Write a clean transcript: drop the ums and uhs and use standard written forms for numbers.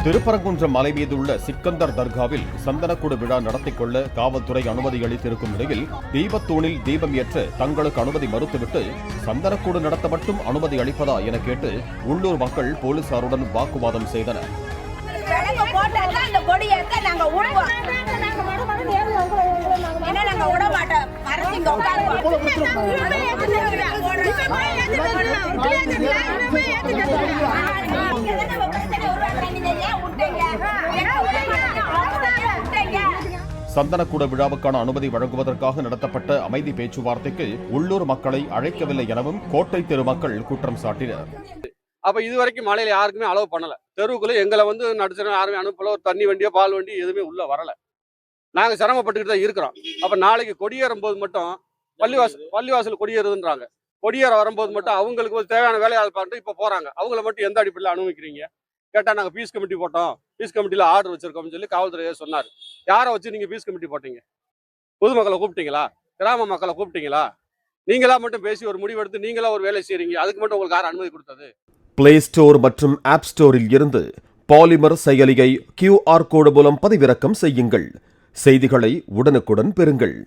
திருப்பரங்குன்றம் மலை மீதுள்ள சிக்கந்தர் தர்காவில் சந்தனக்கூடு விழா நடத்திக் கொள்ள காவல்துறை அனுமதி அளித்திருக்கும் நிலையில் தீபத்தூணில் தீபம் ஏற்ற தங்களுக்கு அனுமதி மறுத்துவிட்டு சந்தனக்கூடு நடத்த மட்டும் அனுமதி அளிப்பதா என கேட்டு உள்ளூர் மக்கள் போலீசாருடன் வாக்குவாதம் செய்தனர். சந்தனக்கூட விழாவுக்கான அனுமதி வழங்குவதற்காக நடத்தப்பட்ட அமைதி பேச்சுவார்த்தைக்கு உள்ளூர் மக்களை அழைக்கவில்லை எனவும் கோட்டை தெரு மக்கள் குற்றம் சாட்டினர். அப்ப இதுவரைக்கும் மலையில யாருக்குமே அலோவ் பண்ணல. தெருவுக்குள்ள எங்களை நடுத்தர யாருமே அனுப்பல. ஒரு தண்ணி வண்டியோ பால் வண்டி எதுவுமே உள்ள வரல. நாங்க சிரமப்பட்டுக்கிட்டு தான் இருக்கிறோம். அப்ப நாளைக்கு கொடியேறும் போது மட்டும் பள்ளிவாசல் கொடியேறுதுன்றாங்க. கொடியேற வரும்போது மட்டும் அவங்களுக்கு தேவையான வேலையாள் பார்த்து இப்ப போறாங்க. அவங்கள மட்டும் எந்த அடிப்படையில் அனுமதிக்கிறீங்க கேட்டா நாங்க பீஸ் கமிட்டி போட்டோம், பீஸ் கமிட்டியில ஆர்டர் வச்சிருக்கோம்னு சொல்லி காவல்துறையே சொன்னார். யாரை வச்சு நீங்க பீஸ் கமிட்டி போட்டீங்க? பொதுமக்களை கூப்பிட்டீங்களா? கிராம மக்களை கூப்பிட்டீங்களா? நீங்களா மட்டும் பேசி ஒரு முடிவெடுத்து நீங்களா ஒரு வேலை செய்றீங்க. அதுக்கு மட்டும் உங்களுக்கு யார் அனுமதி கொடுத்தது? பிளே ஸ்டோர் மற்றும் ஆப் ஸ்டோரில் இருந்து பாலிமர் செயலியை QR கோடு மூலம் பதிவிறக்கம் செய்யுங்கள். செய்திகளை உடனுக்குடன் பெறுங்கள்.